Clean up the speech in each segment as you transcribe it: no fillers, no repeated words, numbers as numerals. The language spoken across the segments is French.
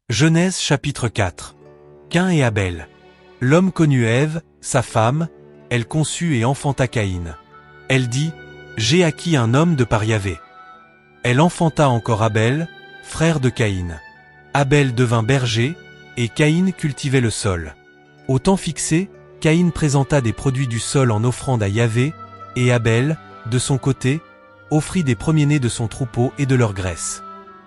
Genèse chapitre 4. Caïn et Abel. L'homme connut Ève, sa femme, elle conçut et enfanta Caïn. Elle dit, j'ai acquis un homme de par Yahvé. Elle enfanta encore Abel, frère de Caïn. Abel devint berger, et Caïn cultivait le sol. Au temps fixé, Caïn présenta des produits du sol en offrande à Yahvé, et Abel, de son côté, offrit des premiers-nés de son troupeau et de leur graisse.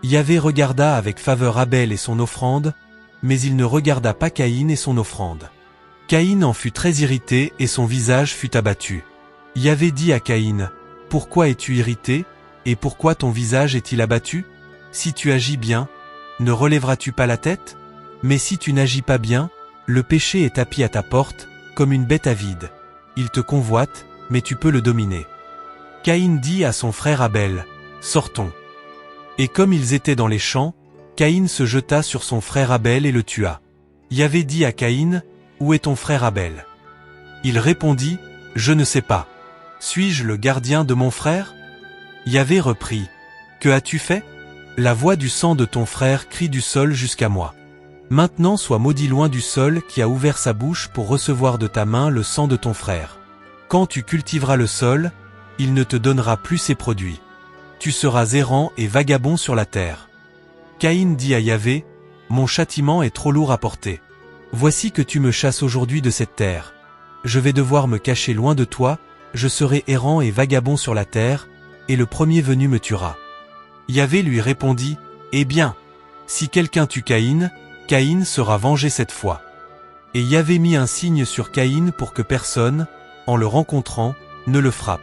Yahvé regarda avec faveur Abel et son offrande, mais il ne regarda pas Caïn et son offrande. Caïn en fut très irrité et son visage fut abattu. Yahvé dit à Caïn, « Pourquoi es-tu irrité, et pourquoi ton visage est-il abattu? Si tu agis bien, ne relèveras-tu pas la tête? Mais si tu n'agis pas bien, le péché est tapi à ta porte, comme une bête avide. Il te convoite, mais tu peux le dominer. » Caïn dit à son frère Abel, « Sortons. » Et comme ils étaient dans les champs, Caïn se jeta sur son frère Abel et le tua. Yahvé dit à Caïn, « Où est ton frère Abel ?» Il répondit, « Je ne sais pas. Suis-je le gardien de mon frère ?» Yahvé reprit, « Que as-tu fait? La voix du sang de ton frère crie du sol jusqu'à moi. Maintenant sois maudit loin du sol qui a ouvert sa bouche pour recevoir de ta main le sang de ton frère. Quand tu cultiveras le sol, il ne te donnera plus ses produits. Tu seras errant et vagabond sur la terre. » Caïn dit à Yahvé, « Mon châtiment est trop lourd à porter. Voici que tu me chasses aujourd'hui de cette terre. Je vais devoir me cacher loin de toi, je serai errant et vagabond sur la terre, et le premier venu me tuera. » Yahvé lui répondit, « Eh bien, si quelqu'un tue Caïn, Caïn sera vengé cette fois. » Et Yahvé mit un signe sur Caïn pour que personne, en le rencontrant, ne le frappe.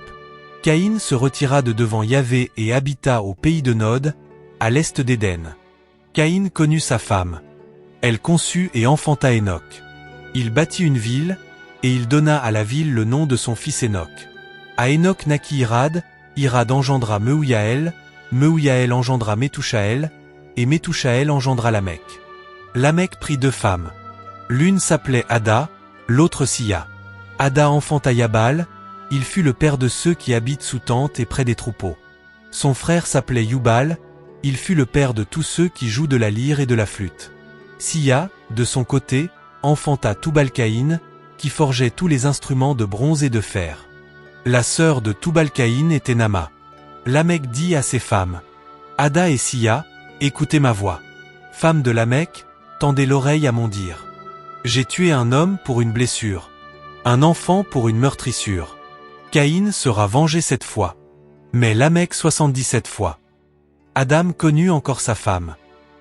Caïn se retira de devant Yahvé et habita au pays de Nod, à l'est d'Éden. Caïn connut sa femme. Elle conçut et enfanta Hénoc. Il bâtit une ville, et il donna à la ville le nom de son fils Hénoc. À Hénoc naquit Irad, Irad engendra Mehujaël, Mehujaël engendra Métouchaël, et Métouchaël engendra Lamech. Lamech prit deux femmes. L'une s'appelait Ada, l'autre Silla. Ada enfanta Yabal, il fut le père de ceux qui habitent sous tente et près des troupeaux. Son frère s'appelait Yubal, il fut le père de tous ceux qui jouent de la lyre et de la flûte. Silla, de son côté, enfanta Tubal-Caïn, qui forgeait tous les instruments de bronze et de fer. La sœur de Tubal-Caïn était Nama. Lamech dit à ses femmes, « Ada et Silla, écoutez ma voix. Femmes de Lamech, tendez l'oreille à mon dire. J'ai tué un homme pour une blessure, un enfant pour une meurtrissure. Caïn sera vengé 7 fois, mais Lamech 77 fois. » Adam connut encore sa femme.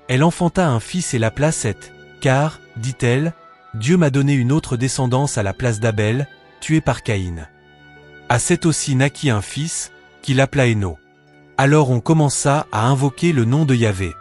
Elle enfanta un fils et l'appela Seth, car, dit-elle, Dieu m'a donné une autre descendance à la place d'Abel, tué par Caïn. À Seth aussi naquit un fils, qu'il appela Héno. Alors on commença à invoquer le nom de Yahvé.